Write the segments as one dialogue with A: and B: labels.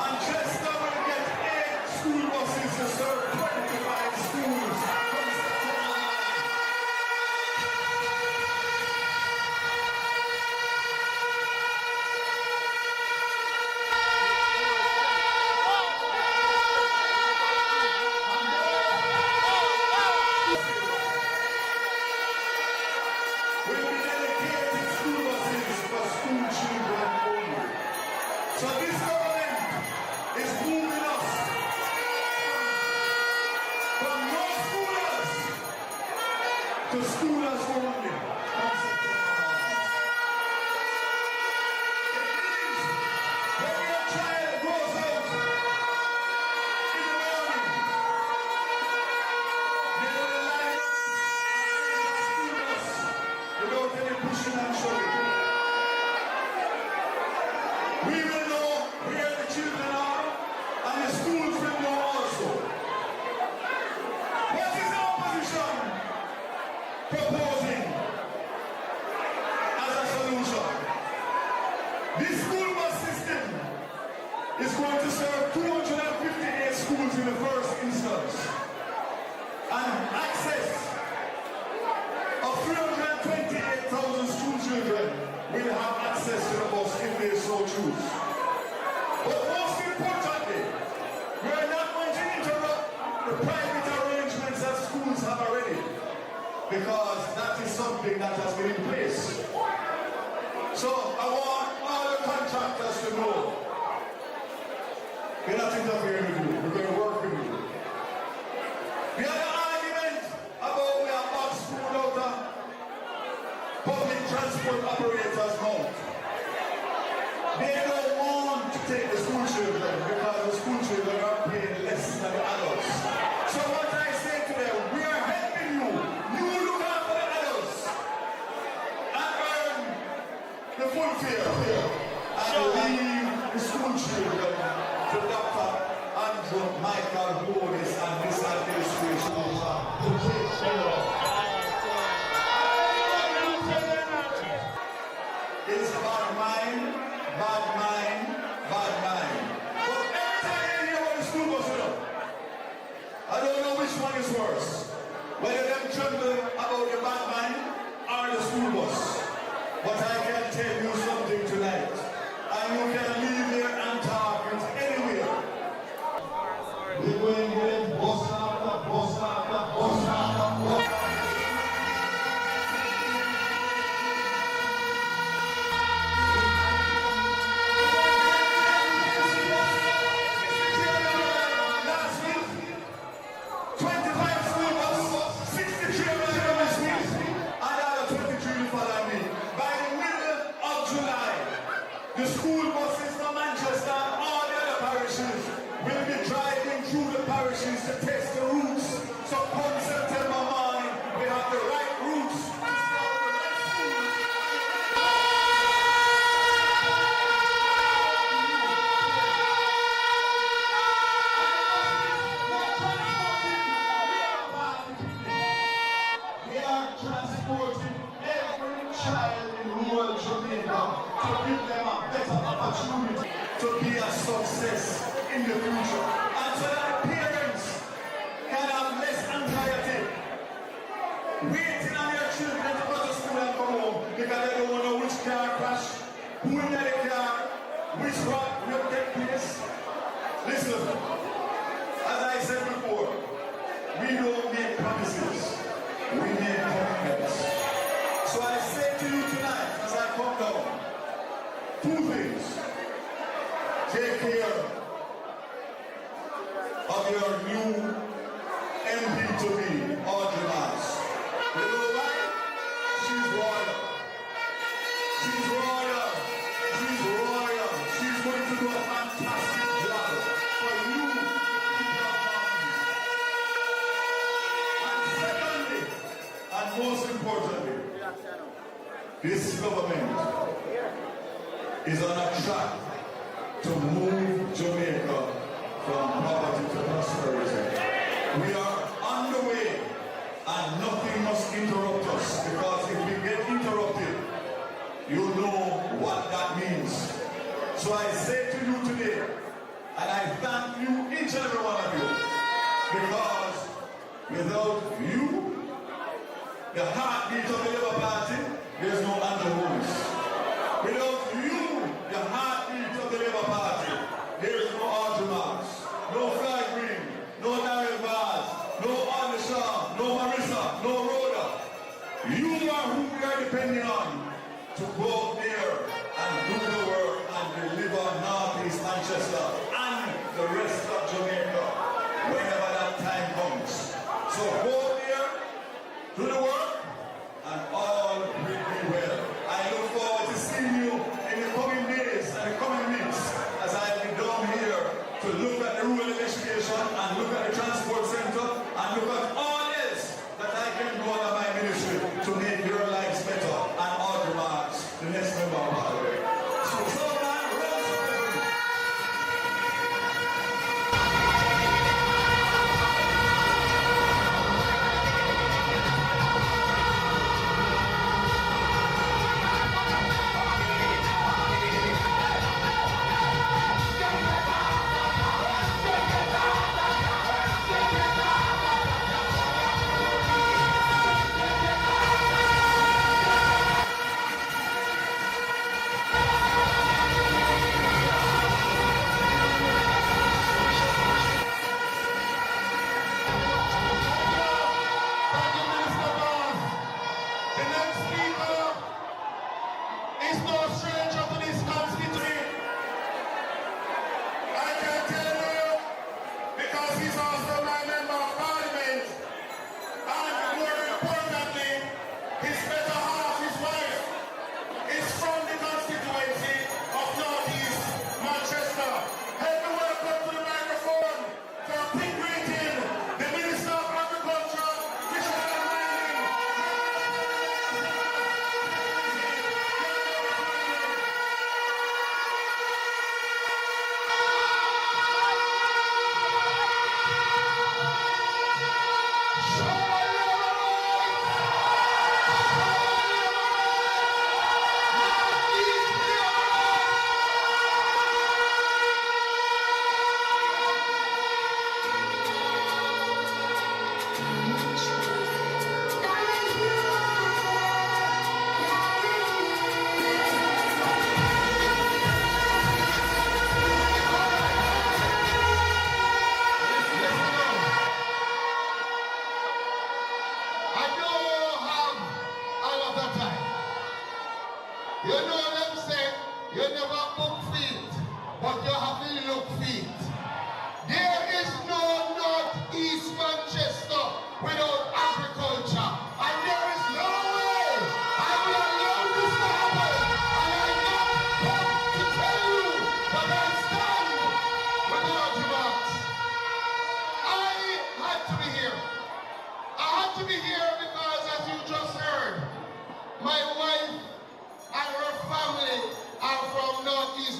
A: Manchester will get 8 school buses to serve 25 schools from September 9. Will be dedicated school buses for school children only. So this government is moving us from no schoolers to schoolers only. It means when your child goes out in the morning, they will rely on schoolers without any pushing and shoving. We will know where the children are, and the schools will know also. What is the opposition proposing as a solution? This school bus system is going to serve 258 schools in the first instance, and access of 328,000 school children will have access to the bus if they so choose. But most importantly, we are not going to interrupt the private arrangements that schools have already, because that is something that has been in place. So I want all the contractors to know we're not interfering with you, we're going to work with you. We had an argument about we have box food out of public transport operators' mouth. They don't want to take the school children because the school children are paying less than the adults. So what I say to them, we are helping you. You look after the adults and earn the full fare and leave the school children to Dr. Andrew Michael Boris and this administration to take care of. It's bad mind, bad mind, bad mind. But every time you hear what the school bus is up, I don't know which one is worse. Whether them tremble about the bad mind or the school bus. But I can tell you something tonight. And you can leave there and talk it anywhere. We're going with bus after bus after bus after bus after. The school buses from Manchester and all the other parishes will be driving through the parishes to test the routes. So come September morning, we have the right routes. We are transporting every child in rural Jamaica to give them a better opportunity to be a success in the future. And so that parents can have less anxiety waiting on their children to go to school and come home because they don't know which car crash, who in the car, which rock will take place. Listen, as I said before, we don't make promises, we make commitments. So I say to you tonight, as I come down, 2 things. Take care of your new MP to be, Audrey Miles. You know why? She's royal. She's royal. She's royal. She's going to do a fantastic job for you to keep your families. And secondly, and most importantly, this government is on a track to move Jamaica from poverty to prosperity. We are on the way and nothing must interrupt us, because if we get interrupted, you know what that means. So I say to you today, And I thank you, each and every one of you, because without you, the heartbeat of the Labour Party, there's no undervotes. Without you, the heartbeat of the Labour Party, there's no Arjumas, no Fly Green, no Daryl Bars, no Anisha, no Marissa, no Rhoda. You are who we are depending on to go out there and do the work and deliver Northeast Manchester and the rest of Jamaica whenever that time comes. So go out there, do the work, and all will be well. I look forward to seeing you in the coming days and the coming weeks as I will be down here to look at the rural education and look at the transport center and look at all else that I can do under my ministry to make your lives better and all the marks the next member of Parliament. So man,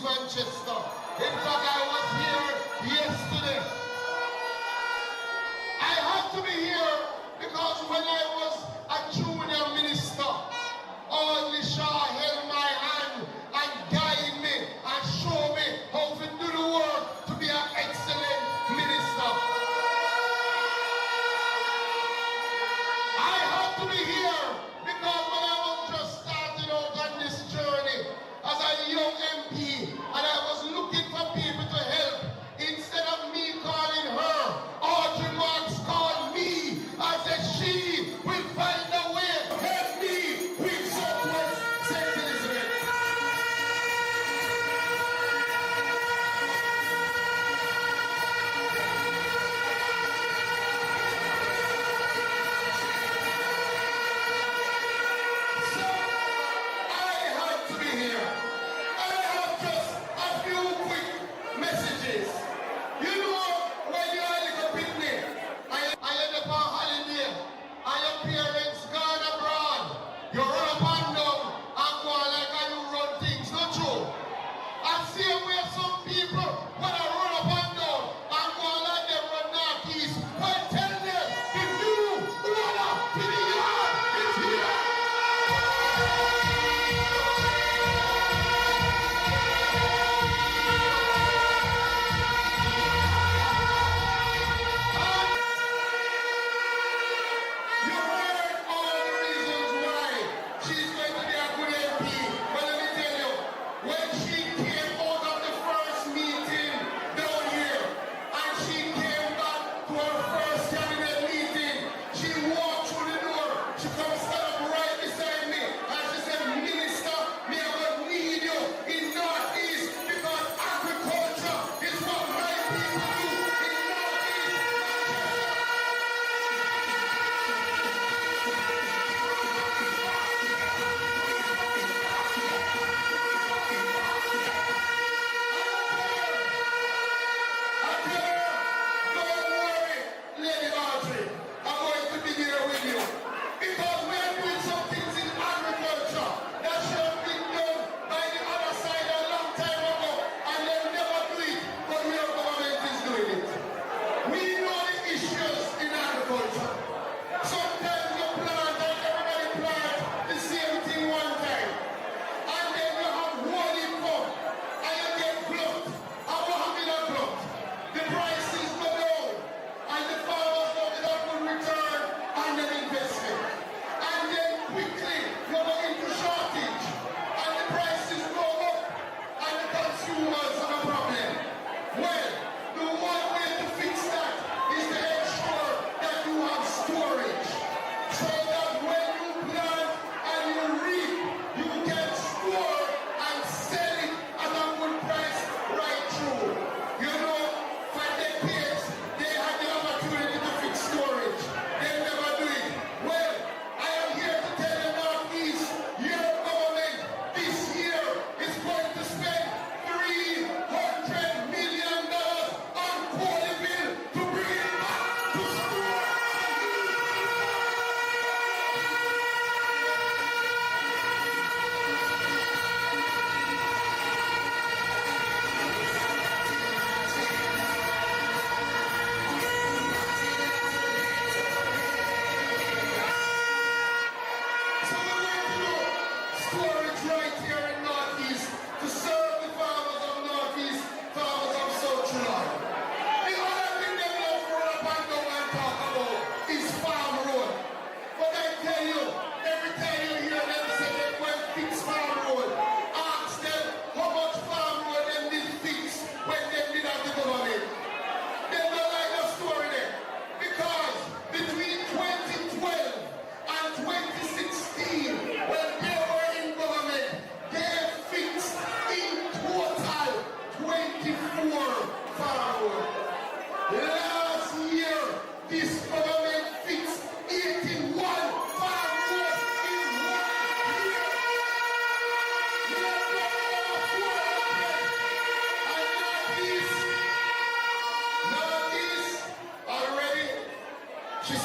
B: Manchester. In fact, I was here yesterday. I had to be here because when I was a junior minister, only Shaw held my hand and guided me and showed me how to do the work to be an excellent minister. I had to be here because when I was just starting out on this journey as a young MP and I was looking for people to help, instead of me calling her, Audrey Marks called me and said she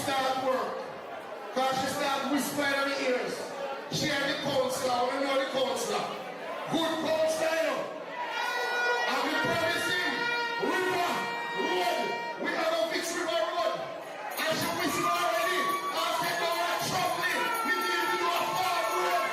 B: start work. Because she start whispering in the ears. She and the counselor, we know the counselor. Good counselor, you know. And we promise him, river, road. We are going to fix river road. And she whisper already. I said, no, we're troubling. We need to do a farm road.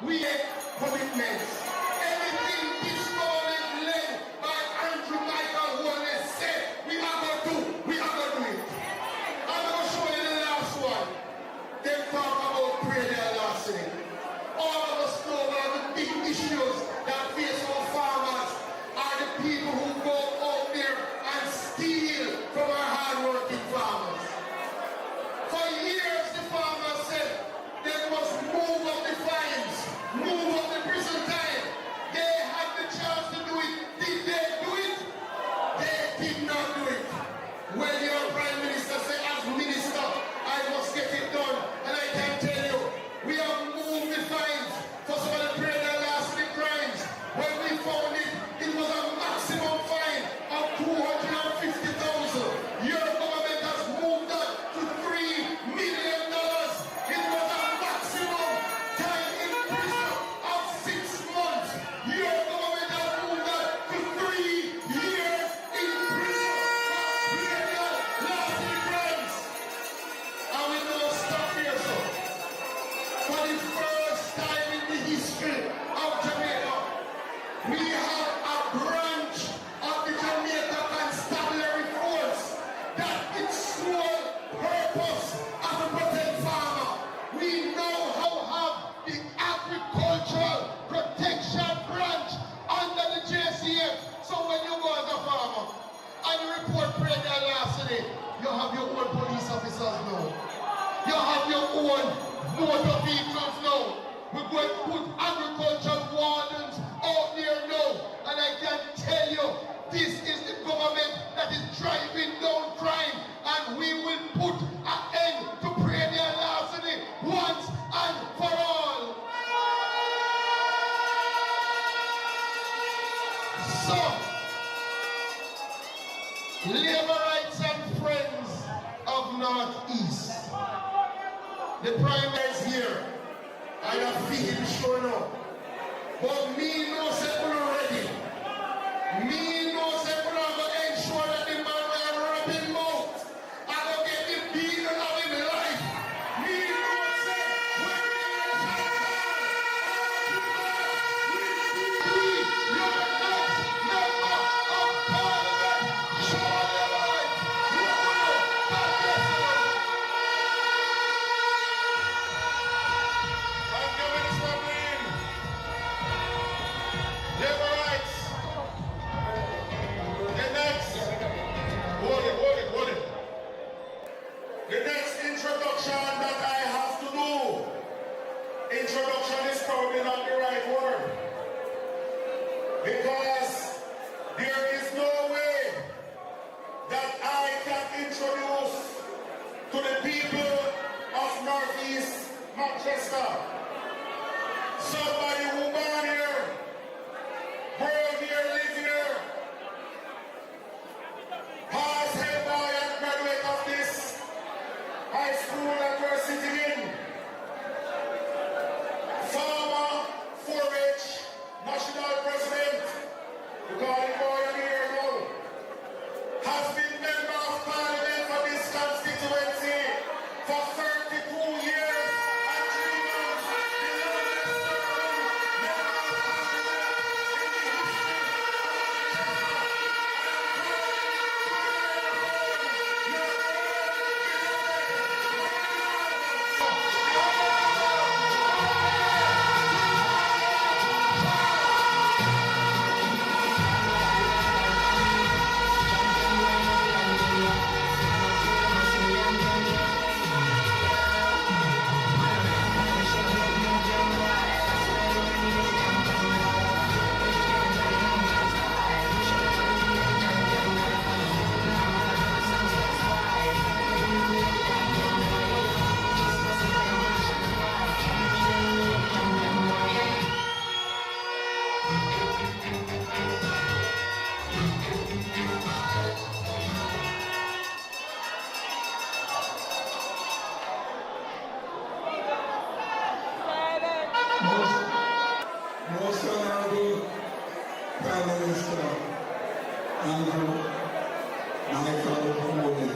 B: We make commitments. Anything this moment led by Andrew Michael Wallace said we are going to do, we are going to do it. I'm going to show you the last one. They talk about prayer their last thing. All of us know one of the big issues that face our farmers are the people who go out there and steal from our hard-working farmers. For years the farmers said they must move up the fines. Move up the prison time. They had the chance to do it. Did they do it? They did not do it. When your prime minister said, as minister, I must get it done. And I can tell you, we have moved the fines for some of the greater lasting crimes. When we found it, it was a maximum fine of $250,000. Your government has moved that to $3 million. It was a maximum time in prison of 6 months. Your government has moved that to 3 years in prison for greater lasting crimes. And we don't stop here, so. For the first time in the history of Jamaica, we have a branch of the Jamaica Constabulary Force that its sole purpose is to protect farmer. We now have the Agricultural Protection Branch under the JCF. So when you go as a farmer and you report pregnant larceny, you have your own police officers now. You have your own motor vehicles now. We're going to put agricultural wardens out there now. And I can tell you, this is the government that is driving down crime. And we will put an end to perennial larceny once and for all. So, labor rights and friends of Northeast. The prime is here. I have feel sure now. But me no say we're ready. Me no say we're going to ensure that the man will rub him out. I will get the beating of his life. Me no say when your next member of Parliament show your life. God bless you. Labor rights. The next, hold it. The next introduction that I have to do, introduction is probably not the right word. Because there is no way that I can introduce to the people of Northeast Manchester somebody who born here, born here, live here, pass head boy and graduate of this high school that we're sitting in. Former 4-H national president, we call him boy and here now, has been member of parliament for this constituency for 32 years and 3 months.
C: Prime Minister Andrew Michael Foley.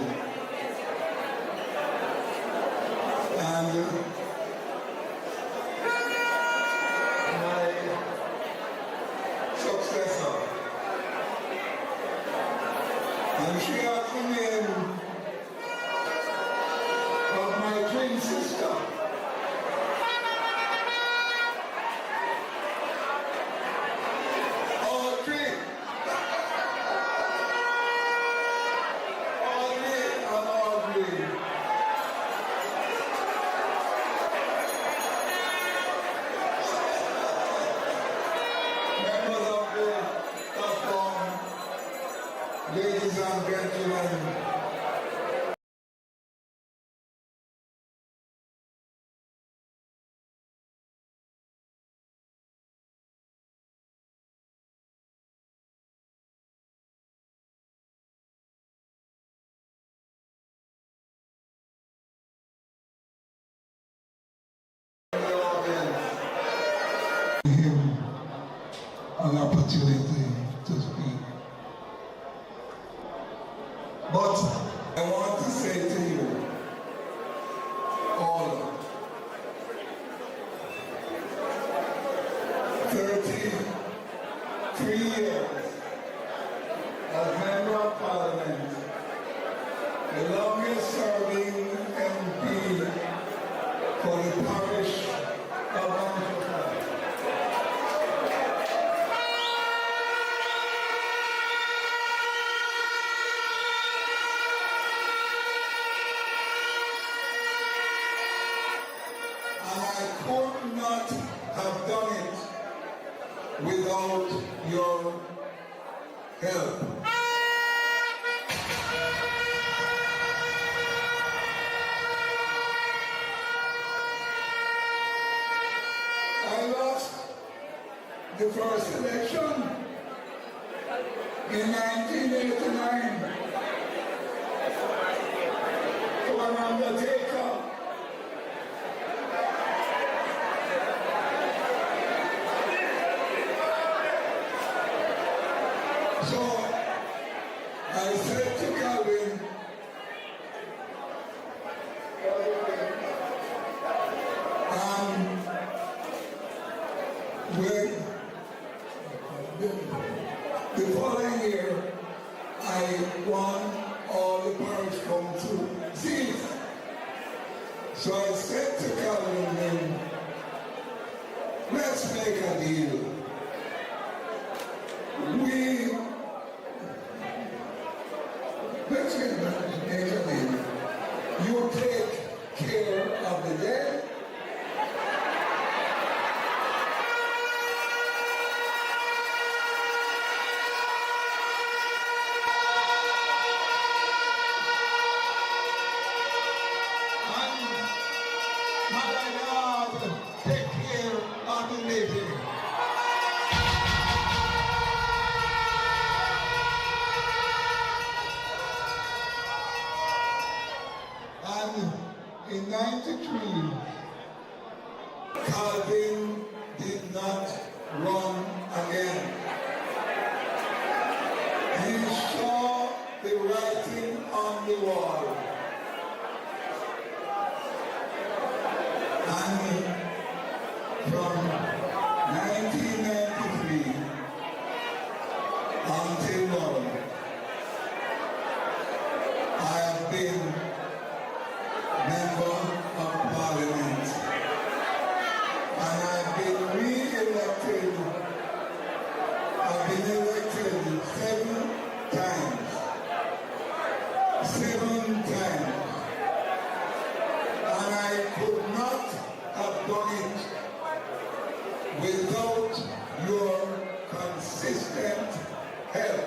C: And my successor. And she has the name of my twin sister. Audrey. Audrey and Audrey. Members of the platform, ladies and gentlemen, him an opportunity to speak. But I want to say to you all, 33 years as Member of Parliament, the longest serving MP for the parish of Manchester. And I could not have done it without your help. I lost the first election in 1989 to an undertaker. So I said to Calvin, when the following year I won all the parish council seats. So I said to Calvin, let's make a deal. Let's make a deal. You take care of the dead, take care of the living. And in 93, Calvin did not run again. He saw the writing on the wall. And from 1993 until now, I have been Member of Parliament, and I've been re-elected. I've been elected 7 times. 7 times. And I could not have done it without your consistent help.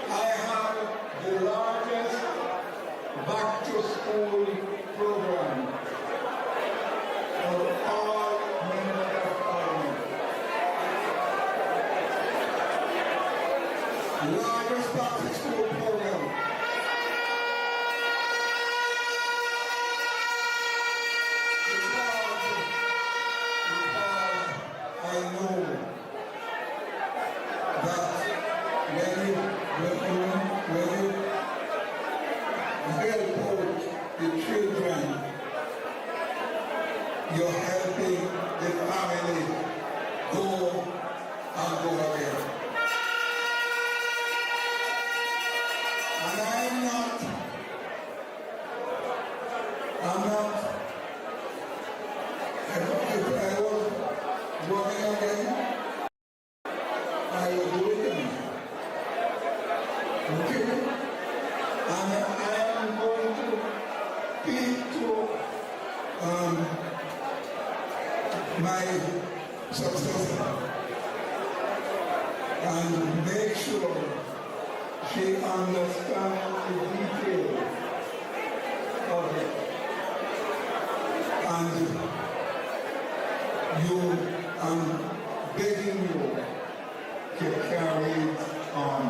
C: I have the largest back-to-school program of all members of Parliament. Largest back-to-school program. when you help out the children, you're helping the family go and go again. And I'm not, if I was running again, I will do it again. Okay? And I am going to speak to my successor and make sure she understands the details of it. And I'm begging you to carry it on.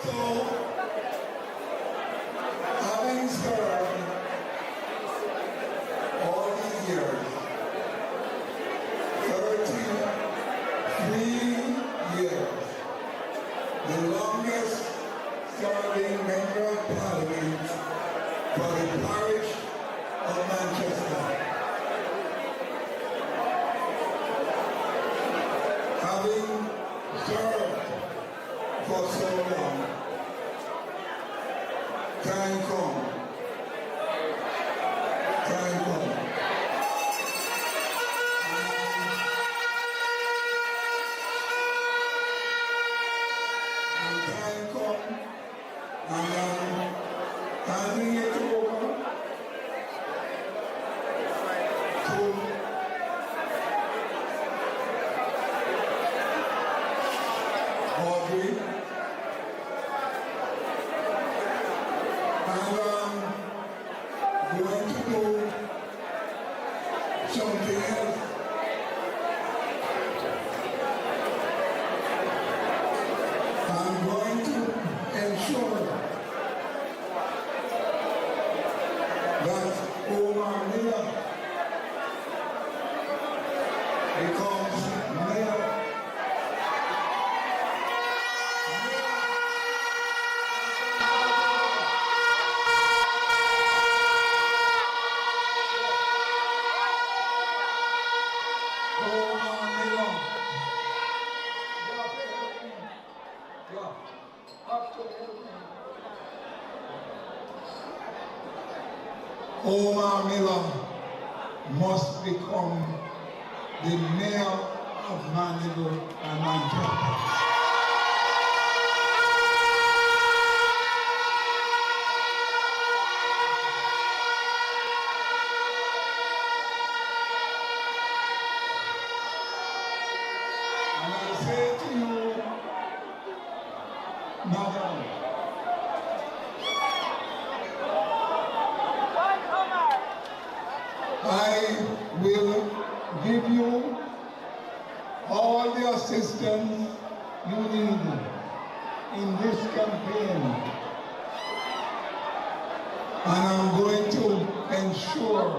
C: So, having served all these years, 33 years, the longest serving member of Parliament for the parish of Manchester. Having served for so long, time come. And time come, and handing it over to Audrey. And going to do something else. I'm going to ensure that Omar Miller becomes mayor. Omar Miller must become the mayor of Mandeville and Manchester. And I say to you, Madam, I will give you all the assistance you need in this campaign. And I'm going to ensure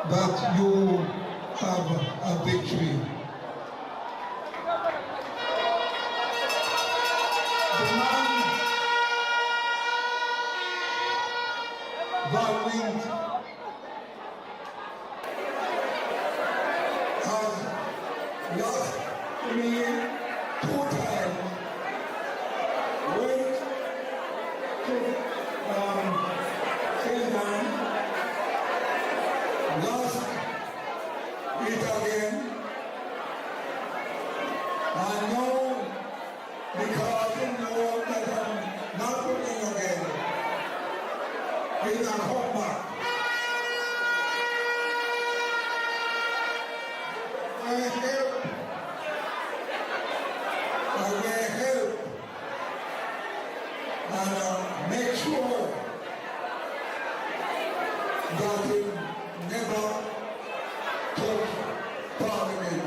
C: that you have a victory. The man Valiant has lost me 2 times. Went to Finland, lost it again, and now because you know that I'm not winning again, he can come back. I will help and make sure that it never touch Parliament.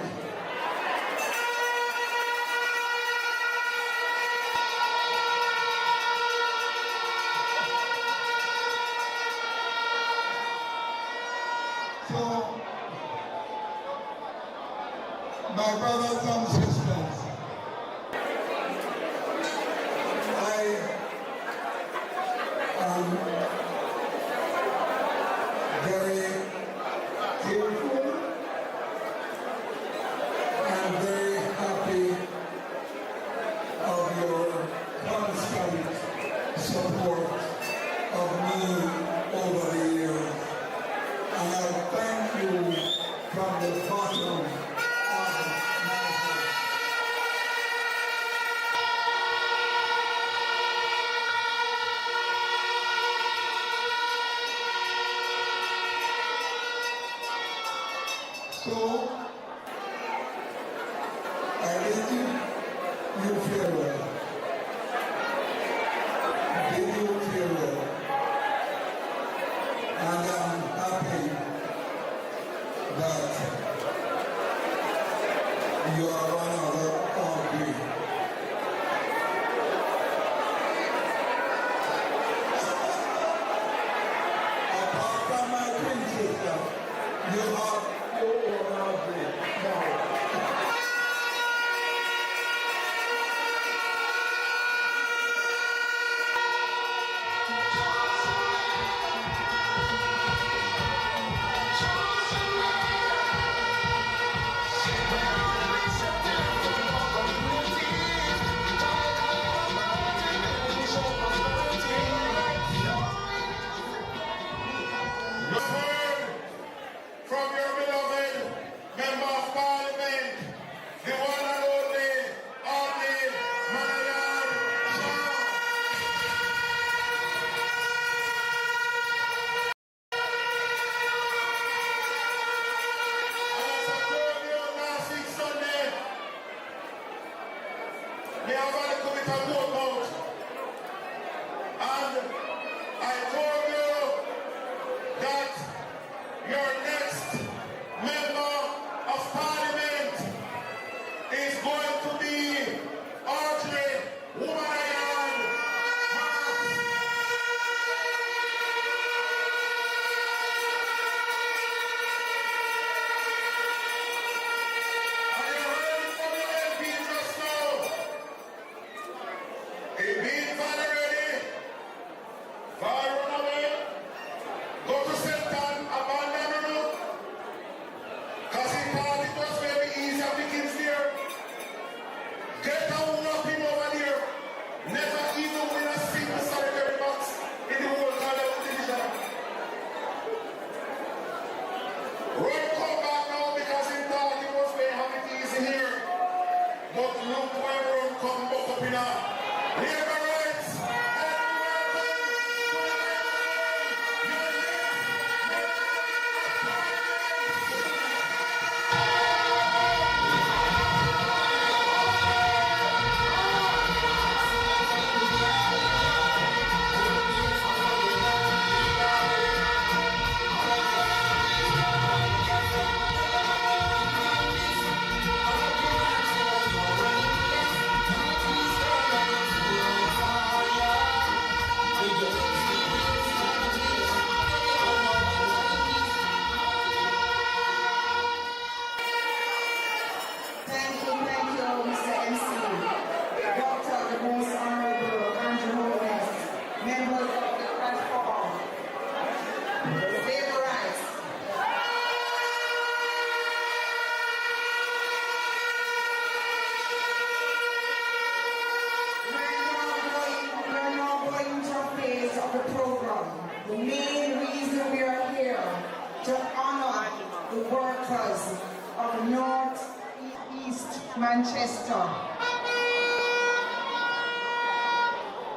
C: my brothers and sisters, I am very grateful and very happy of your constant support of me over the years. And I thank you from the bottom of my heart. So, I bid you farewell. Bid you farewell. And I'm happy that you are another of me. Apart from my twin sister, you have your own of me now.
B: From your beloved Member of Parliament, the one and only, Mayan Shaw. And as I told you last week Sunday, me have had a commit a vote out. And I told you that your next Member of Parliament is going to be Audrey Womayan. And you heard it from the MP just now. It being very ready. Far run away. Go to St. Abandon the road. Because he thought it was very easy of the kids there. Get a whopping over there. Never even win a single solitary box in the whole Canada division. Run come back now because he thought he was going to have it easy here. But look where Run come back up in a labor rights.
D: Thank you, Mr. MC. Dr. the Most Honorable Andrew Holmes, members of the platform, labor rights. We're now going to a phase of the program. The main reason we are here to honor the workers of North East Manchester.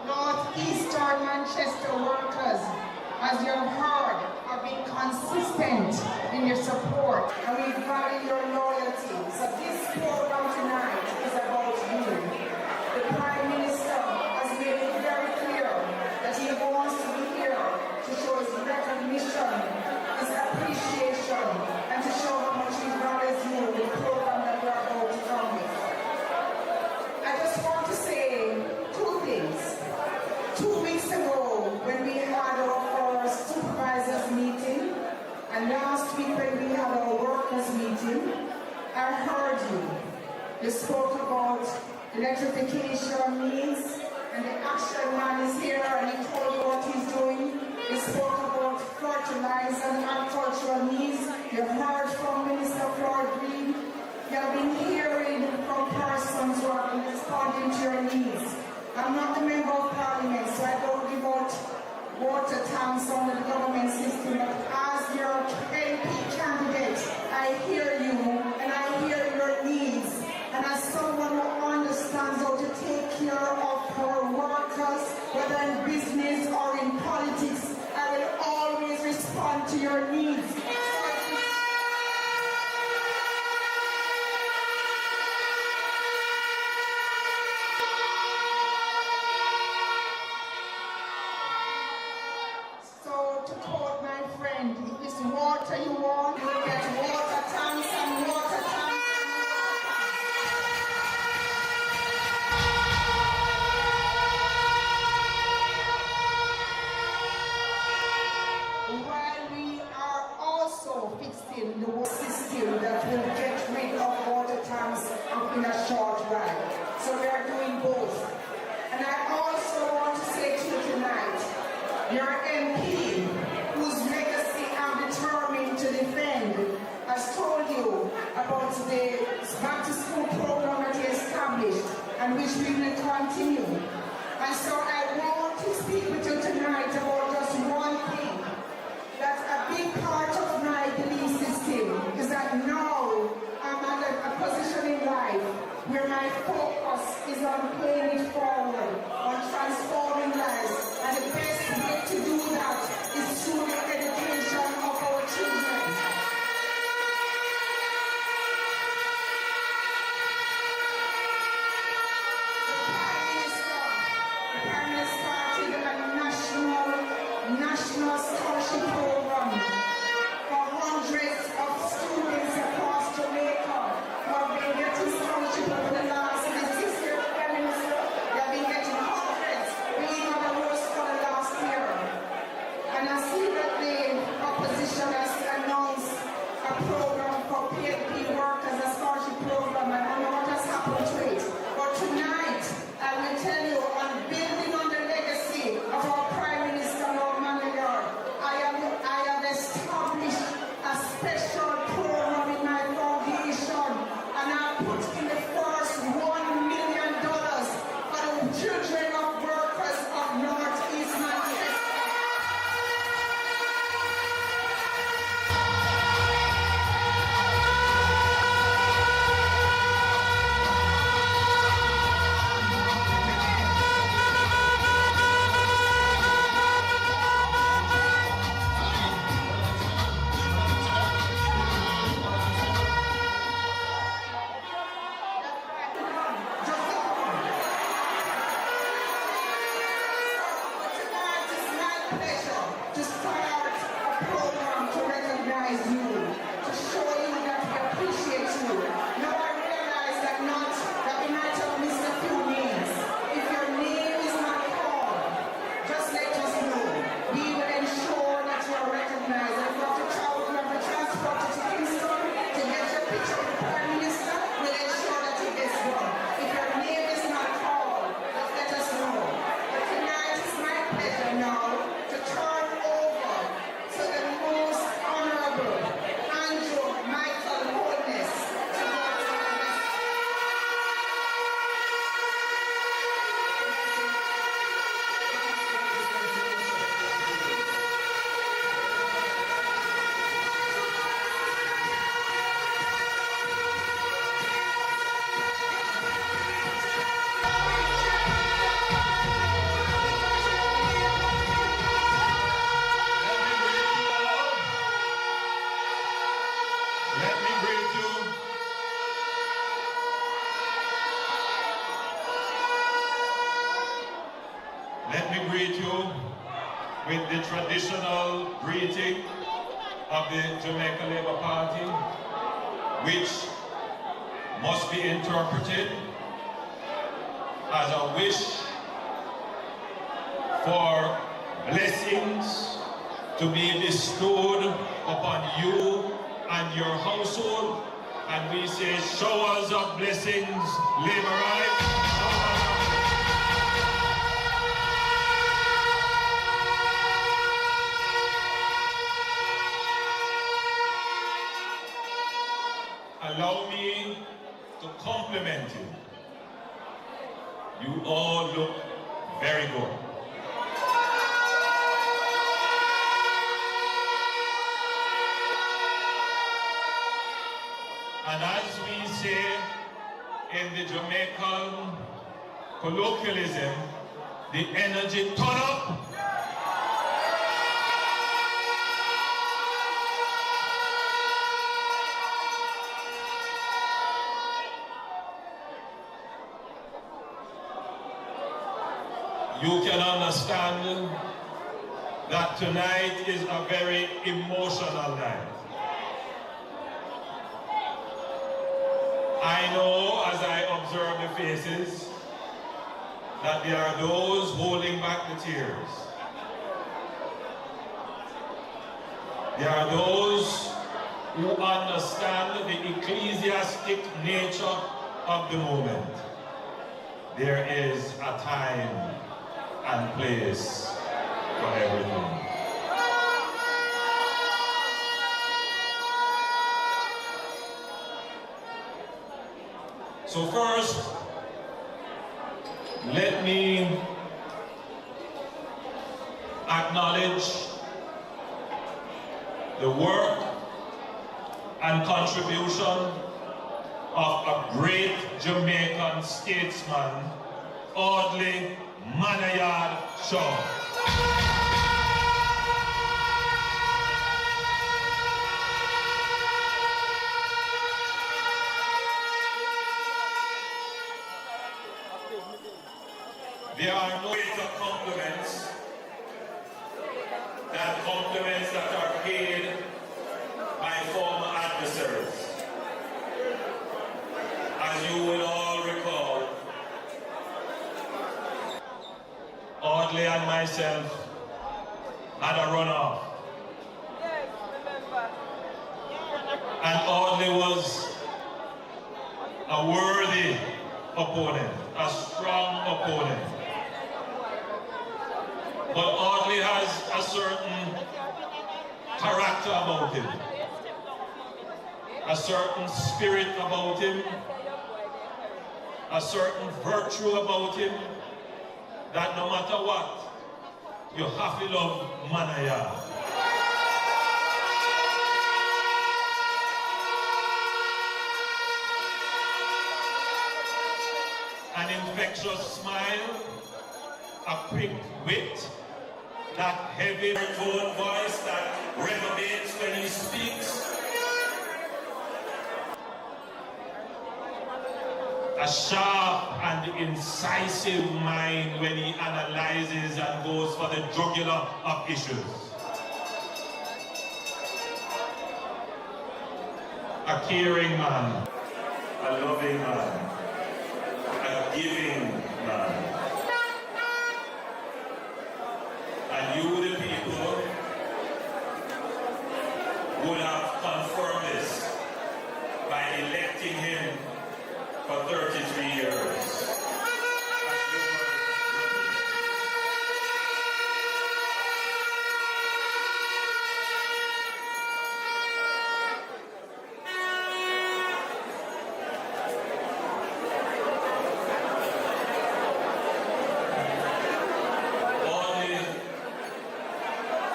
D: Northeastern Manchester workers, as you have heard, have been consistent in your support and we value your loyalty. So this program tonight is about you. The Prime Minister has made it very clear that he wants to be here to show his recognition, his appreciation, and to show how much he values you, the program that we are about to come with. I just want to say two things. 2 weeks ago, when we had our first supervisors meeting, and last week when we had our workers meeting, I heard you. You spoke about electrification needs, and the action man is here and he told you what he's doing. You spoke about fertilizer and agricultural needs. You heard from Minister Floyd Green. You have been hearing from persons who have been responding to your needs. I'm not a member of parliament, so I don't give out water tanks under the government system, but as your MP candidate, I hear you and I hear your needs. And as someone who understands how to take care of our workers, whether in business or in politics, I will always respond to your needs. So to quote my friend, if it's water you want, you will get water tanks and water tanks. While we are also fixing the water system that will get rid of water tanks in a short while. So we are doing both. And I also want to say to you tonight, your MP, whose legacy I'm determined to defend, has told you about the back to school program that he established and which we will continue. And so I want to speak with you tonight about just one thing. That a big part of my belief system is that now I'm at a position in life where my focus is on paying it forward, on transforming lives. And the best way to do that is through the education of our children. The Prime Minister started a national scholarship program for hundreds of students across Jamaica who have been getting scholarship over the last 6 years. Prime Minister, they have been getting hundreds. We even had a rose for the last year. And I see that the opposition has announced a program for PNP workers, a scholarship program. I don't know what has happened to it. But tonight, I will tell you, on building on the legacy of our Prime Minister, Lord Manayar, I have established a special program in my foundation, and I put in the first $1 million for the children of workers of Northeast Manchester. Tonight is my pleasure to start a program to recognize you, to show you that we appreciate you. Now I realize that we might have missed a few names. If your name is not called, just let us know. We will ensure that you are recognized. And if you have to travel, you have to transport to Kingston to get your picture with the Prime Minister, we'll ensure that it gets done. If your name is not called, just let us know. But tonight is my pleasure now to turn over to the most honorable Andrew Michael Holness to go to the
E: Let me greet you. Let me greet you with the traditional greeting of the Jamaica Labour Party, which must be interpreted as a wish for blessings to be bestowed upon you and your household And we say showers of blessings, Labour right? Allow me to compliment you. You all look very good. And as we say in the Jamaican colloquialism, the energy turn up. You can understand that tonight is a very emotional night. I know as I observe the faces that there are those holding back the tears. There are those who understand the ecclesiastic nature of the moment. There is a time and place for everything. So first, let me acknowledge the work and contribution of a great Jamaican statesman, Audley Manayard Shaw. There are no greater compliments than compliments that are paid by former adversaries. As you will all recall, Audley and myself had a runoff. And Audley was a worthy opponent, a strong opponent. But Audley has a certain character about him, a certain spirit about him, a certain virtue about him, that no matter what, you have to love Manayard. An infectious smile, a quick wit, that heavy tone voice that reverberates when he speaks, a sharp and incisive mind when he analyzes and goes for the jugular of issues. A caring man, a loving man, a giving man. And you, the people, would have confirmed this by electing him for 33 years.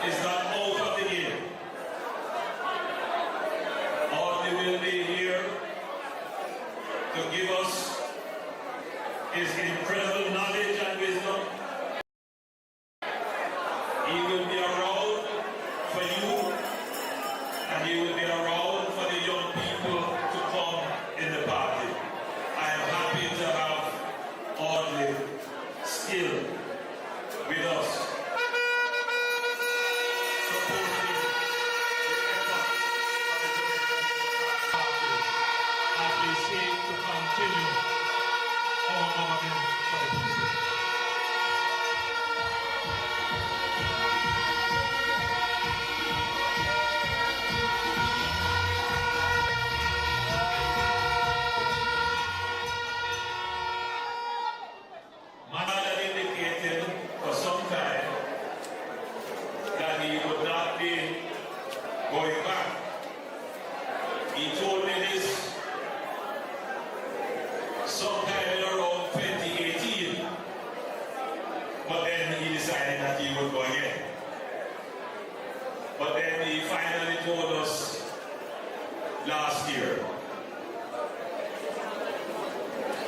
E: Is not out of the game. Audley will be here to give us his incredible knowledge and wisdom. He will be around for you, and he will be around for the young people to come in the party. I am happy to have Audley still with us. But then he finally told us last year.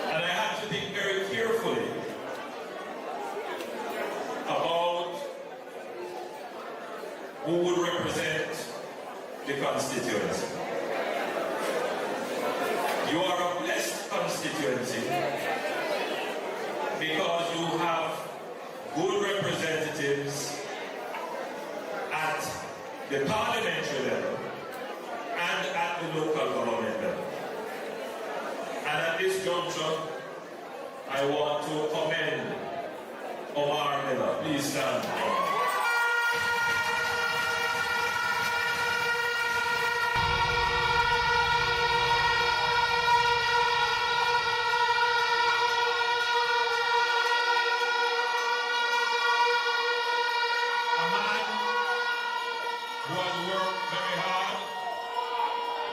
E: And I had to think very carefully about who would represent the constituency. You are a blessed constituency because you have good representatives at the parliamentary level and at the local government level. And at this juncture, I want to commend Omar Miller. Please stand.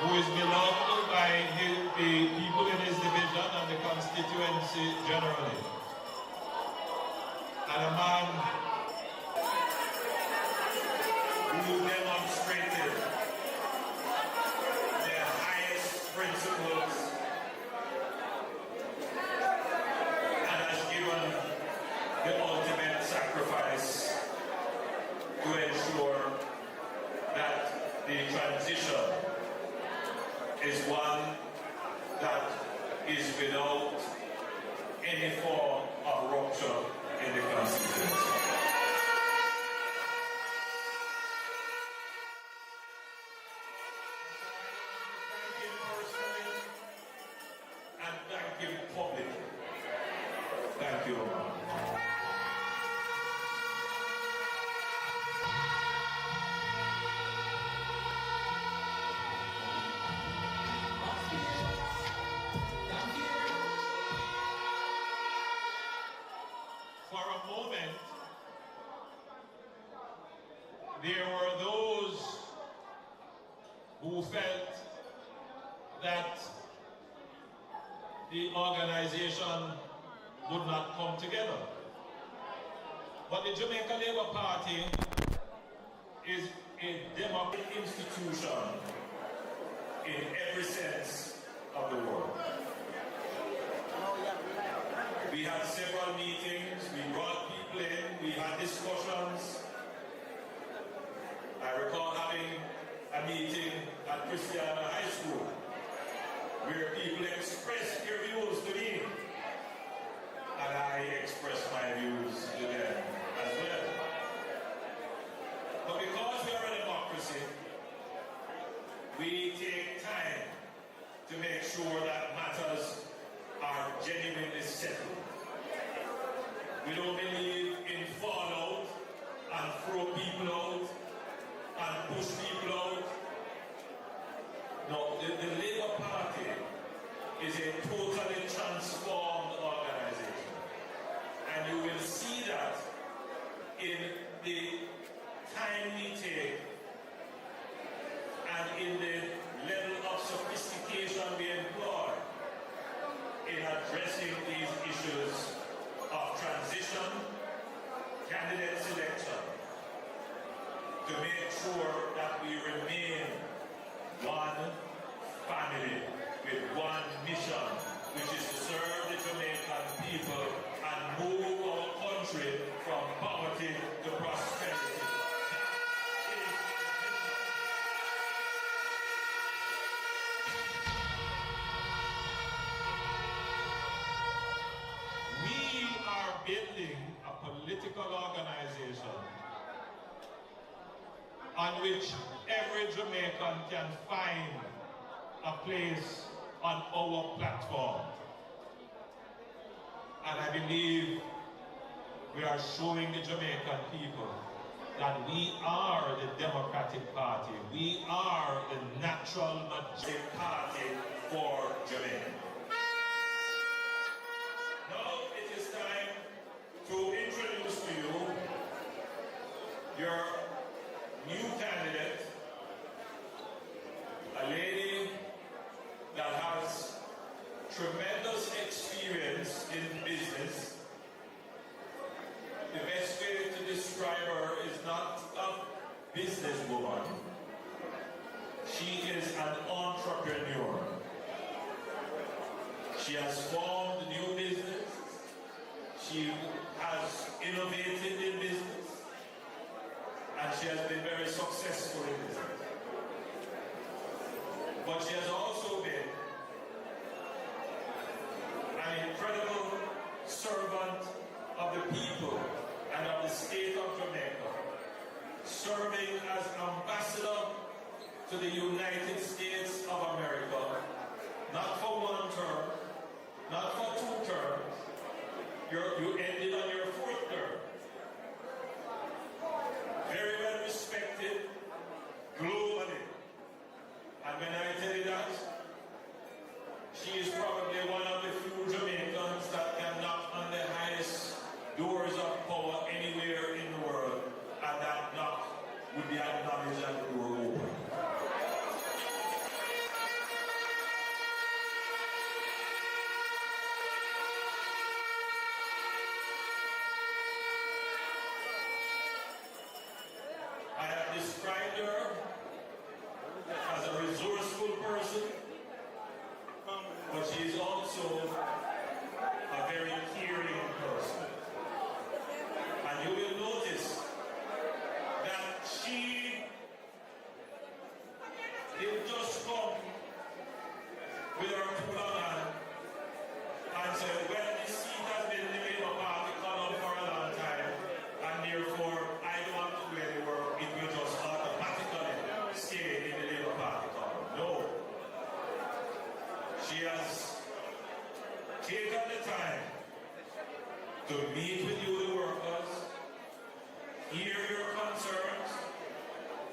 E: Who is beloved by the people in his division and the constituency generally. And a man who demonstrated the highest principles and has given the ultimate sacrifice to ensure that the transition is one that is without any form of rupture in the constituency. Thank him personally and thank him publicly. Thank you, Omar. For a moment, there were those who felt that the organization would not come together. But the Jamaica Labour Party is a democratic institution in every sense of the word. We had several meetings, we brought people in, we had discussions. I recall having a meeting at Christiana High School where people expressed their views to me. And I expressed my views to them as well. But because we are a democracy, we take time to make sure that matters are genuinely settled. We don't believe in fallout and throw people out and push people out. No, the Labour Party is a totally transformed organization. And you will see that in the time we take and in the level of sophistication we employ in addressing these issues of transition, candidate selection, to make sure that we remain one family with one mission, which is to serve the Jamaican people and move our country from poverty to prosperity. We are building a political organization on which every Jamaican can find a place on our platform. And I believe we are showing the Jamaican people that we are the Democratic Party. We are the natural majority party for Jamaica. Now it is time to introduce to you your new candidate, a lady that has tremendous experience in business. The best way to describe her is not a businesswoman, She is an entrepreneur. She has formed new business. She has innovated in business. And she has been very successful in business. But she has also been an incredible servant of the people and of the state of Jamaica, serving as ambassador to the United States of America, not for one term, not for 2 terms. You ended on your 4th term. Very well respected globally. And when I tell you that, she is probably one of the few Jamaicans that can knock on the highest doors of power anywhere in the world, and that knock would be acknowledged and the door open. I have described her as a resourceful person, but she is also a very caring person. And you will notice that she didn't just come with her 2 long hand and say, well, this seat has been in the Labour Party column for a long time, and therefore I don't want to do any work. It will just automatically stay in the Labour Party column. No. She has taken the time to meet with you, the workers, hear your concerns,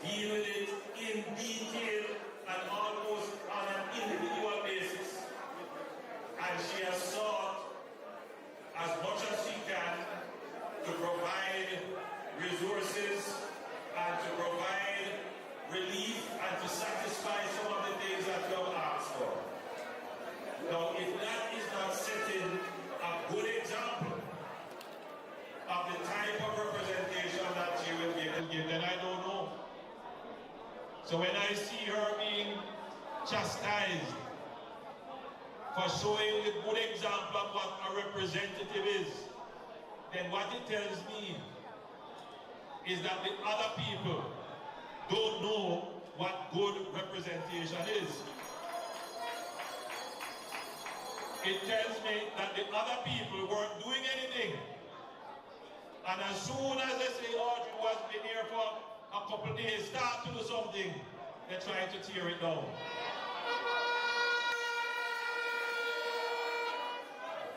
E: deal with it in detail and almost on an individual basis. And she has sought as much as she can to provide resources and to provide relief and to satisfy some of the things that you have asked for. Now, if that is not setting a good example of the type of representation that she will give, then I don't know. So when I see her being chastised for showing the good example of what a representative is, then what it tells me is that the other people don't know what good representation is. It tells me that the other people weren't doing anything. And as soon as they say, oh, you has been here for a couple of days, start to do something, they're trying to tear it down.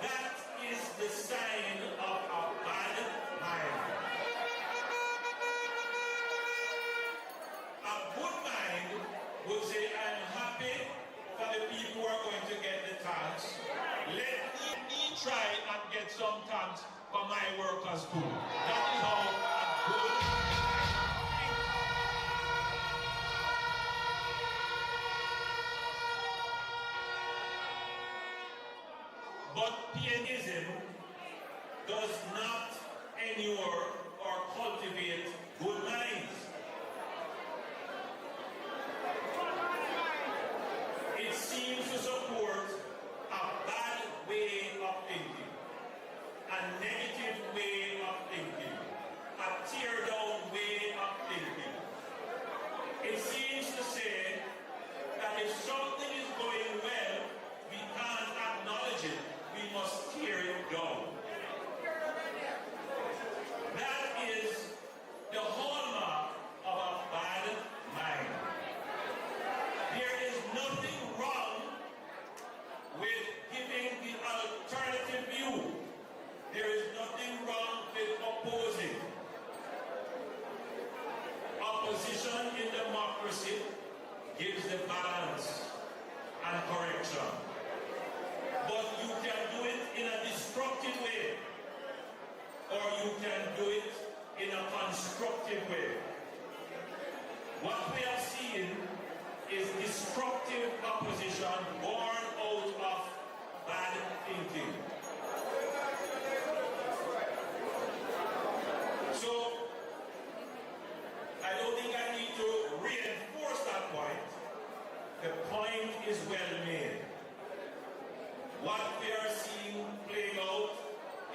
E: That is the sign of a bad mind. A good mind would say, I'm happy for the people who are going to get the thanks. Let me try and get some thanks for my workers too. That is how a good but pianism does not endure or cultivate good minds. It seems to support a bad way of thinking, a negative way of thinking, a tear-down way of thinking. It seems to say that if something is going well, we can't acknowledge it, we must tear it down. That is the hallmark of a bad mind. There is nothing wrong with giving the alternative view. There is nothing wrong with opposing. Opposition in democracy gives the balance and correction. But you can do it in a destructive way, or you can do it in a constructive way. What we have seen is destructive opposition born out of bad thinking. So, I don't think I need to reinforce that point. is well made. What we are seeing playing out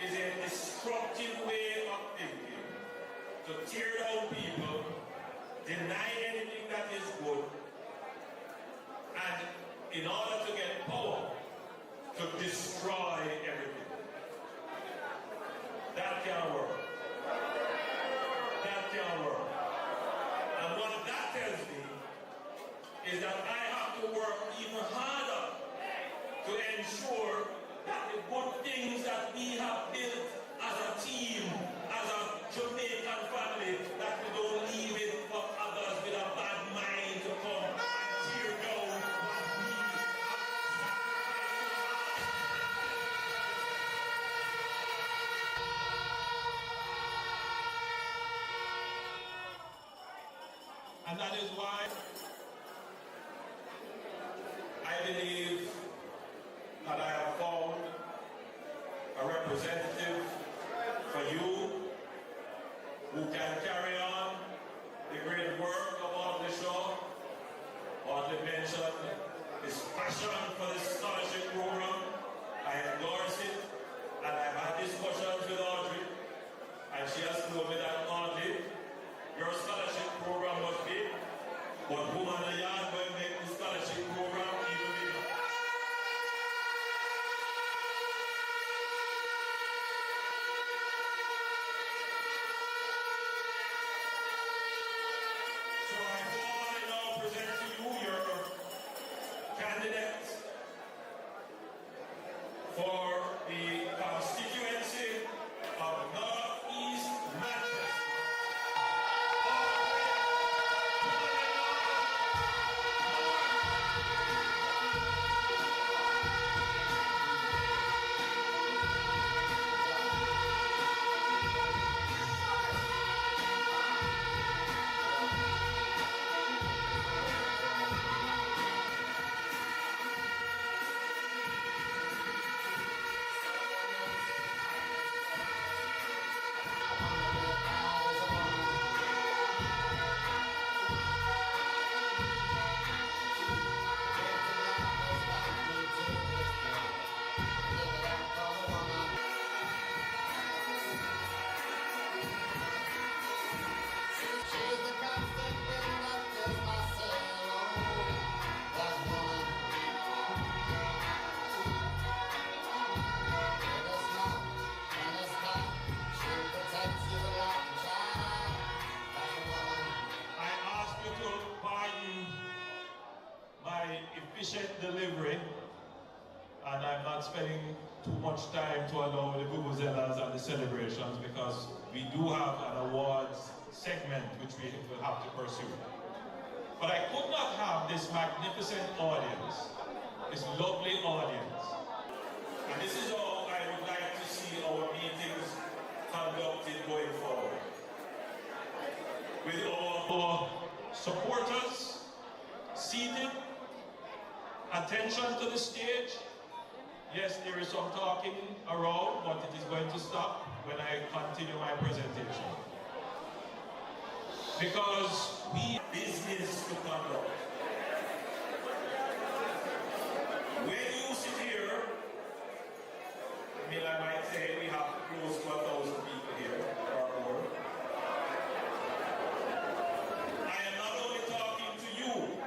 E: is a destructive way of thinking to tear down people, deny anything that is good, and in order to get power, to destroy everything. That can't work. That can't work. And what that tells me is that I have to work even harder to ensure that the good things that we have built as a team, as a Jamaican family, that we don't leave it for others with a bad mind to come and tear down what we have. And that is why I believe that I have found a representative for you who can carry on the great work of all the show. Audley mentioned his passion for this scholarship program. I endorse it, and I've had discussions with Audrey, and she has told me that Audley, your scholarship program was big, but woman and yard will make the scholarship program even bigger. So I formally now present to you your candidate for the constituency of North East Manchester. Efficient delivery, and I'm not spending too much time to allow the vuvuzelas and the celebrations, because we do have an awards segment which we will have to pursue. But I could not have this magnificent audience, this lovely audience. And this is how I would like to see our meetings conducted going forward. With our supporters seated, attention to the stage. Yes, there is some talking around, but it is going to stop when I continue my presentation. Because we have business to conduct. When you sit here, I might say we have close to 1,000 people here or more. I am not only talking to you,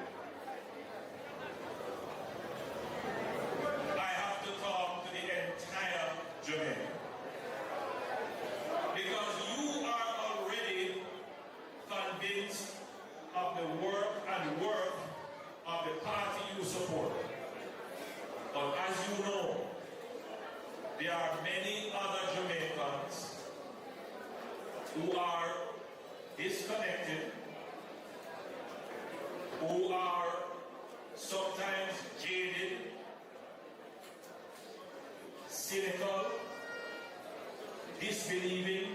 E: Jamaica. Because you are already convinced of the work and worth of the party you support. But as you know, there are many other Jamaicans who are disconnected, who are sometimes jaded, cynical, disbelieving,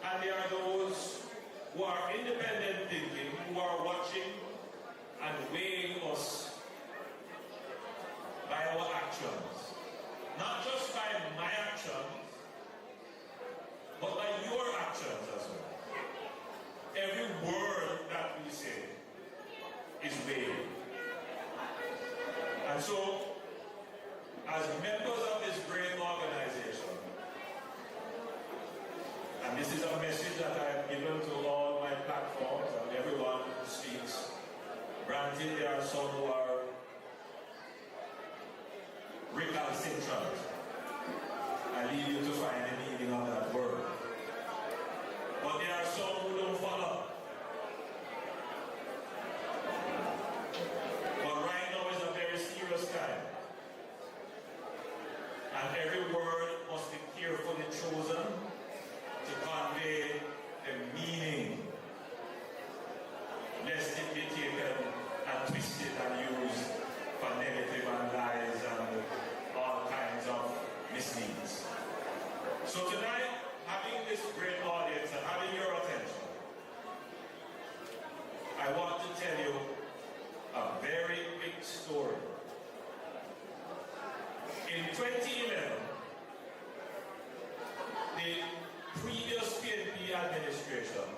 E: and there are those who are independent thinking, who are watching and weighing us by our actions. Not just by my actions, but by your actions as well. Every word that we say is weighed. I want to tell you a very quick story. In 2011, the previous PNP administration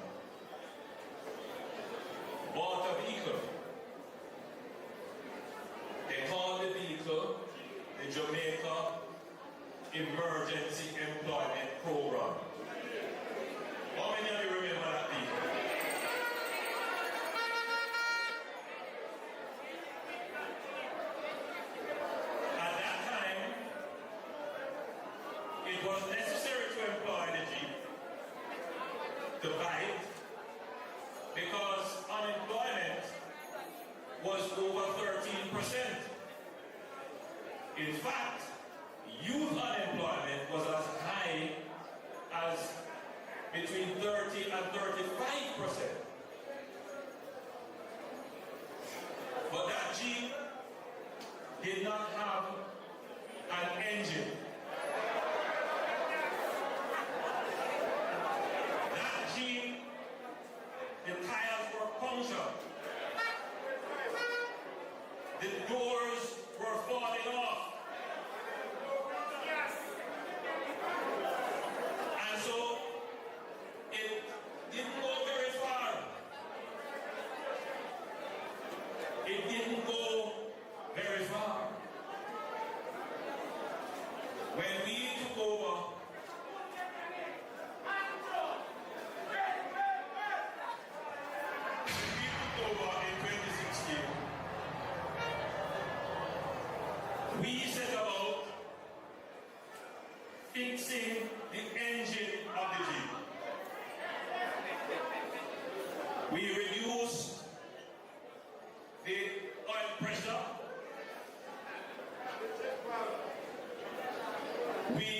E: bought a vehicle. They called the vehicle the Jamaica Emergency Employment Program. How many of you remember that vehicle? At that time, it was necessary to employ the Jeep to buy it because unemployment was over 13%. In fact, youth unemployment was as high as between 30 and 35%. But that Jeep did not have an engine. That Jeep, the tires were punctured. The doors were falling off. And so it didn't go very far. It didn't go very far. When we took over, in 2016, we set about fixing the engine of the Jeep. We reduced the oil pressure. We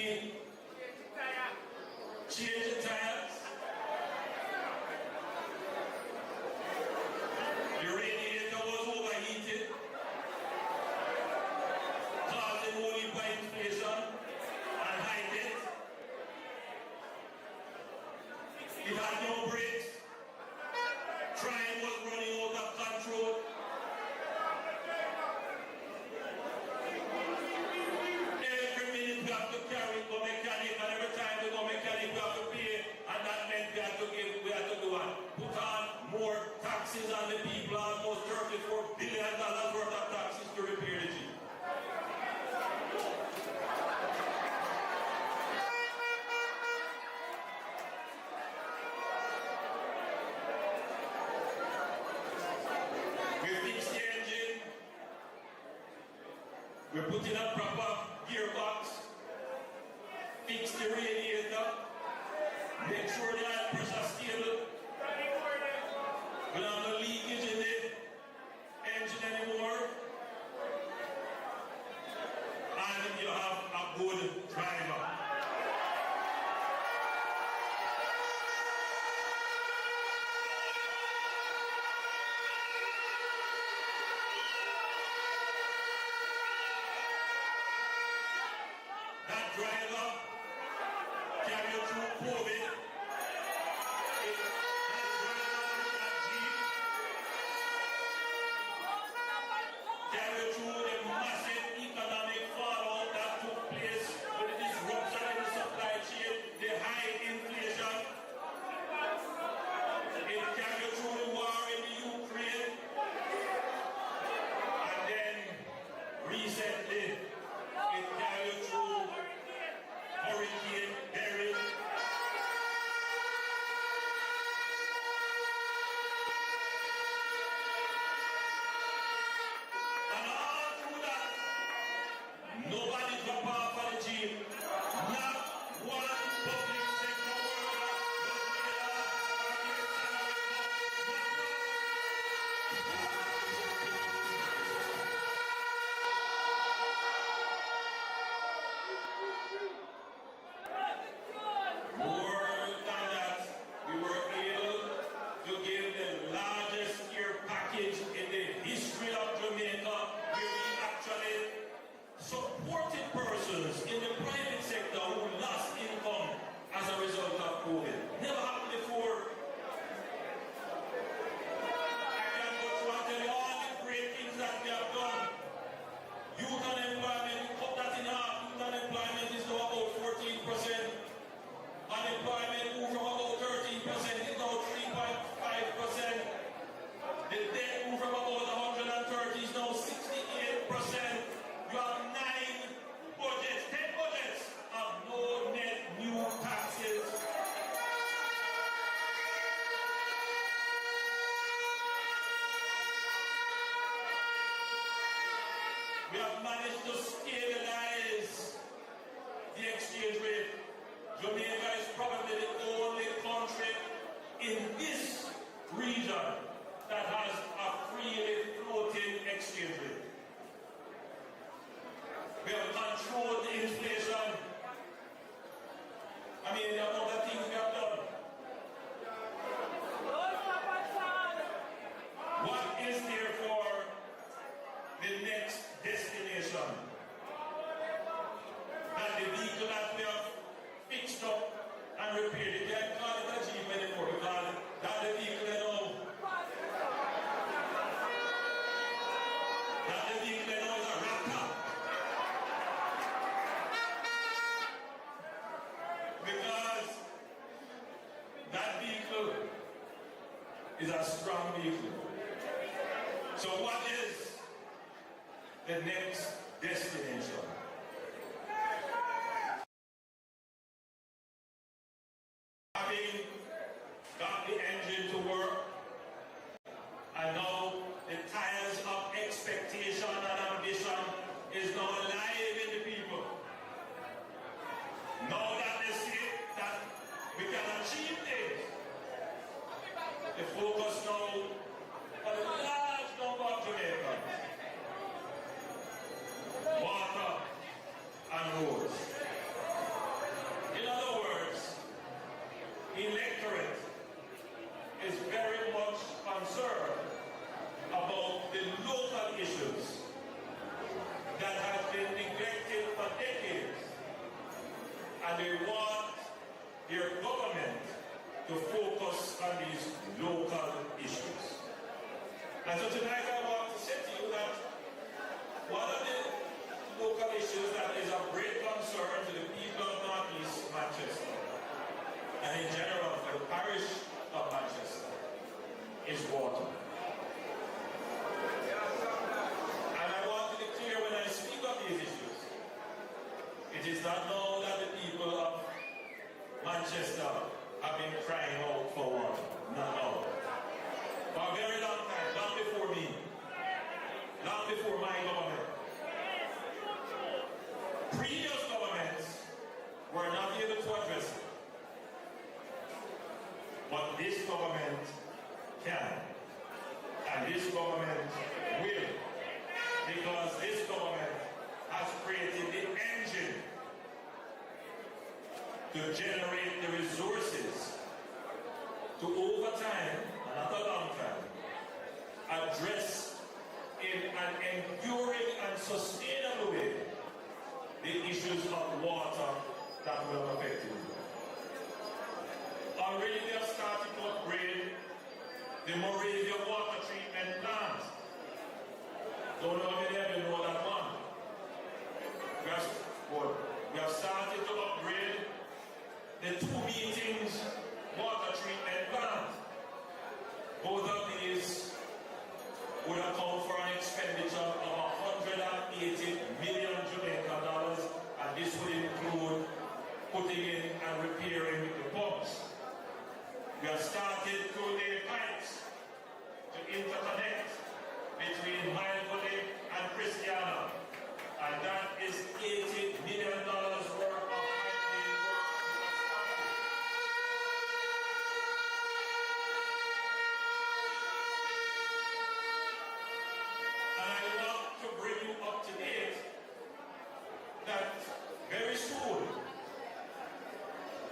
E: changed the tires. The radiator was overheated, causing only by inflation and high debt. It had no brakes. Crime was running out of control. Every minute we have to carry go mechanic, and every time we go mechanic we have to pay, and that meant we had to do what? Put on more taxes on the people, almost $34 billion worth of taxes to repair the Jeep. We put in a proper gearbox, fix the radiator, make sure the oil pressure is stable. We don't have no leakage in the engine anymore. And you have a good driver. exchange rate, Jamaica is probably the only country in this region that has a freely floating exchange rate. We have controlled the inflation. I mean, the amount of things we have done. What is there for the next destination? And the vehicle that we have fixed up and repaired, you can't call it a Jeep anymore because that's the vehicle they know. That the vehicle they know is a Raptor. Because that vehicle is a strong vehicle. So what is the next destination? Having got the engine to work, and now the tires of expectation and ambition is now alive in the people. Now that they see that we can achieve things, the focus now on the large number of Jamaicans, water and roads. In other words, the electorate is very much concerned about the local issues that have been neglected for decades, and they want their government to focus on these local issues. And so tonight I want to say to you that one of the local issues that is of great concern to the people of Northeast Manchester, and in general for the parish of Manchester, is water. And I want to be clear when I speak of these issues, it is not now that the people of Manchester have been crying out for water. Not now. For a very long time, long before me, long before my government. Previous governments were not able to address it. But this government can. And this government will. Because this government has created the engine to generate the resources to over time, and not a long time, address in an enduring and sustainable way the issues of water that will affect you. Already they have started to upgrade the Moravia water treatment plant. Don't know if you know that one. We have started to upgrade the 2 meetings water treatment plant. Both of these would account for an expenditure of 180 million Jamaican dollars, and this would include putting in and repairing the pumps. We have started to lay pipes to interconnect between Mindfully and Christiana, and that is $80 million worth of pipe work. And I want to bring you up to date that very soon,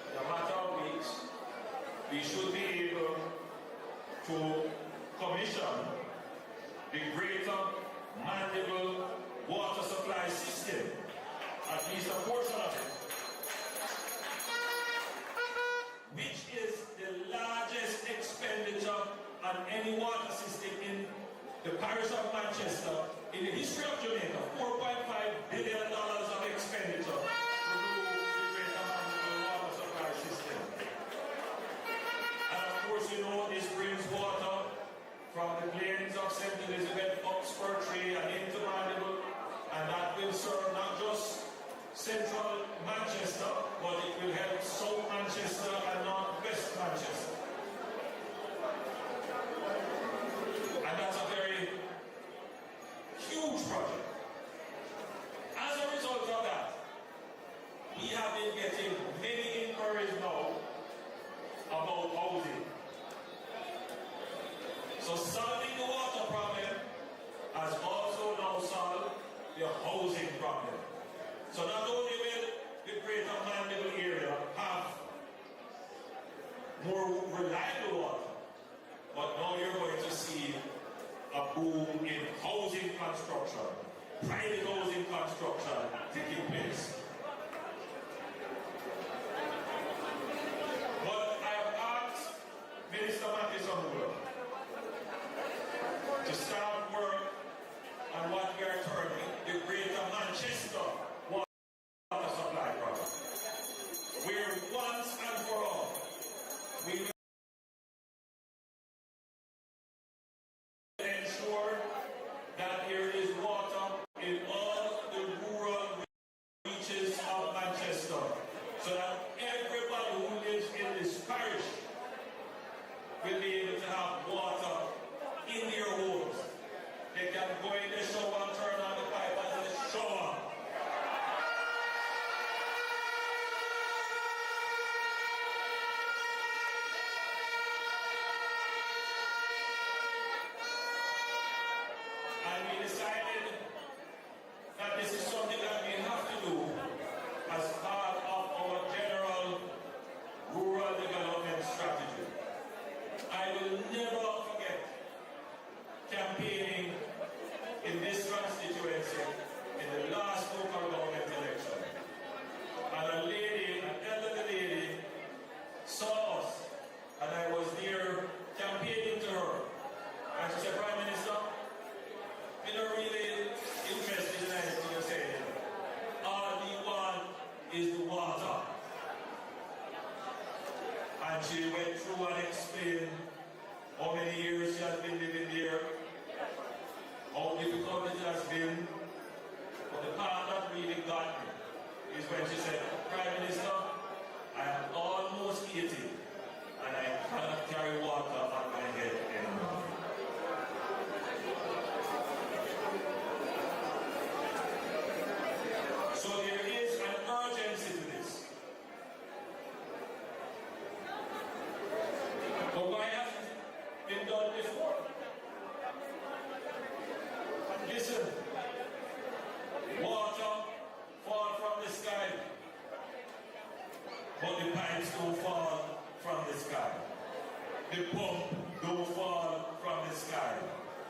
E: in a matter of weeks, we should be able to commission the Greater Mandeville water supply system, at least a portion of it, which is the largest expenditure on any water system in the parish of Manchester in the history of Jamaica. $4.5 billion of expenditure to do the Greater Mandeville water supply system. And of course, you know, this brings water from the plains of St. Elizabeth, Oxford Tree, and into Mandeville, and that will serve not just central Manchester, but it will help South Manchester and North-West Manchester. And that's a very huge project. As a result of that, we have been getting So solving the water problem has also now solved the housing problem. So not only will the Greater Mandeville area have more reliable water, but now you're going to see a boom in housing construction, private housing construction taking place. But I have asked Minister Mattison to start work on what we are terming the Greater Manchester water supply problem, where once and for all we will ensure that there is water in all the rural reaches of Manchester, so that everybody who lives in this parish will be able to have water in their homes. They can go in the shower and turn on the pipe and the shower. And we decided that this is something that we have to do as part of our general rural development strategy. I will never forget campaigning in this constituency in the last local government election. And a lady, an elderly lady, saw us, and I was there campaigning to her. And she said, Prime Minister, you're not really interested in anything you're saying. All we want is the water. And she went through and explained how many years she has been living there, how difficult it has been. But the part that really got me is when she said, Prime Minister, I am almost 80 and I cannot carry water on my head anymore. So there is an urgency to this. But why hasn't it been done before? Listen, water fall from the sky, but the pipes don't fall from the sky. The pump don't fall from the sky.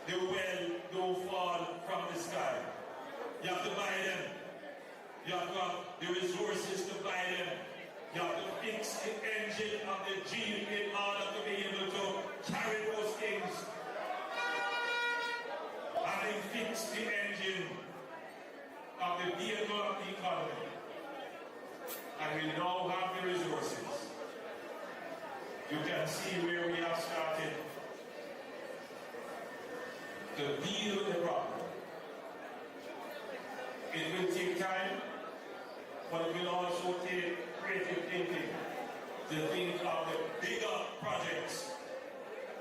E: The well don't fall from the sky. You have to buy them. You have to have the resources to buy them. You have to fix the engine of the Jeep in order to be able to carry those things. Having fixed the engine of the vehicle of the economy, and we now have the resources, you can see where we have started to deal with the problem. It will take time, but it will also take creative thinking to think of the bigger projects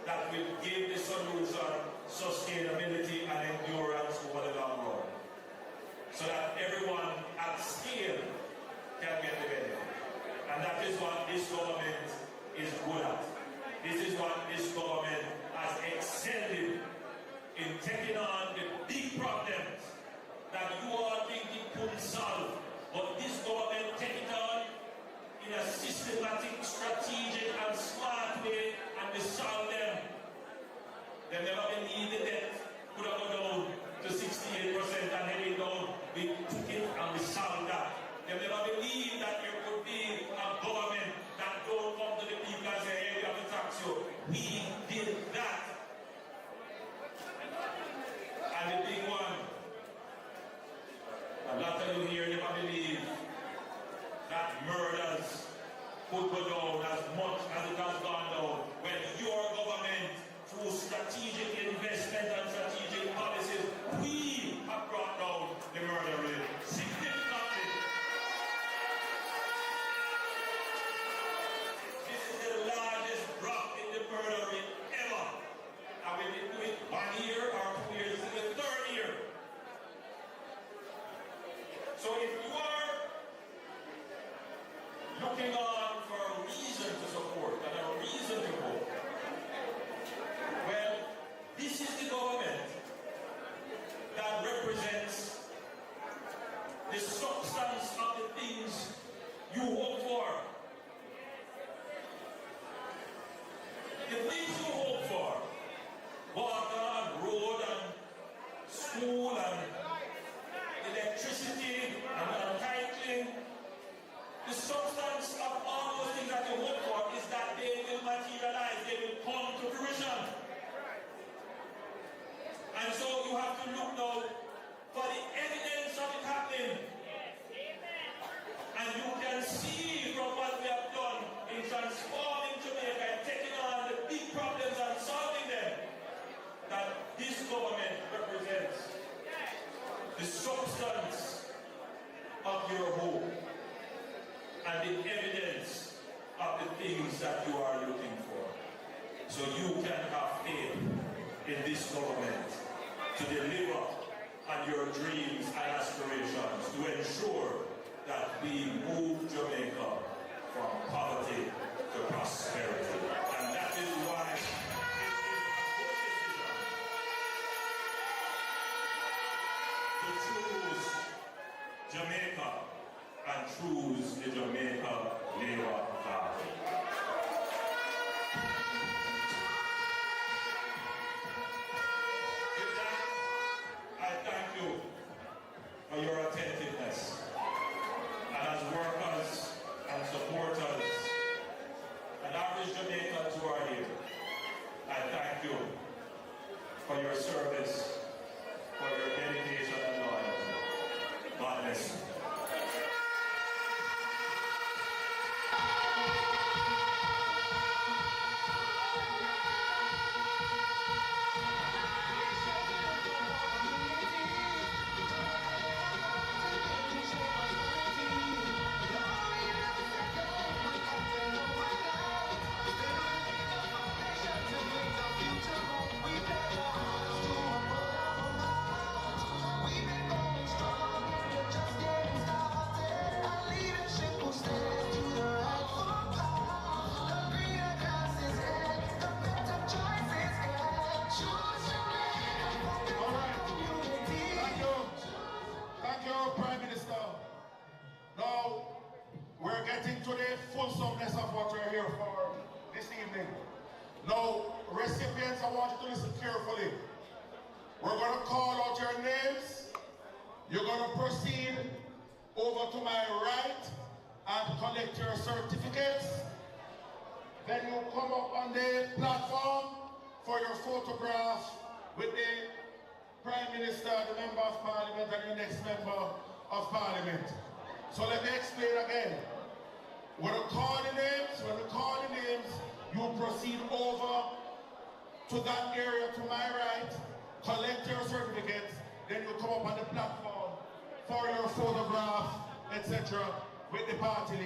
E: that will give the solution sustainability and endurance over the long run, so that everyone at scale can get the benefit. And that is what this government is good at. This is what this government has excelled in taking on the big problems that you all think it couldn't solve. But this government take it on in a systematic, strategic and smart way, and we solve them. They never believed the debt could have gone down to 68% and heading down. We took it and we solved that. They never believed that there could be a government that don't come to the people and say, hey, we have to tax you. We did that. And the big one, a lot of you here never believe that murders could go down as much as it has gone down when your government, through strategic to look now for the evidence of it happening. And you can see from what we have done in transforming Jamaica and taking on the big problems and solving them, that this government represents the substance of your hope and the evidence of the things that you are looking for. So you can have faith in this government to deliver on your dreams and aspirations, to ensure that we move Jamaica from poverty to prosperity. And that is why it is a good decision to choose Jamaica and choose the Jamaica Labour Party. With that, I thank you for your attentiveness. And as workers and supporters and average Jamaicans who are here, I thank you for your service, for your dedication and loyalty. God bless you.
B: Prime Minister, now we're getting to the fulsomeness of what we're here for this evening. Now, recipients, I want you to listen carefully. We're going to call out your names. You're going to proceed over to my right and collect your certificates. Then you come up on the platform for your photograph with the Prime Minister, the Member of Parliament, and the next Member of Parliament. So let me explain again. When we call the names, you proceed over to that area to my right, collect your certificates, then you come up on the platform for your photograph, etc. with the party leader.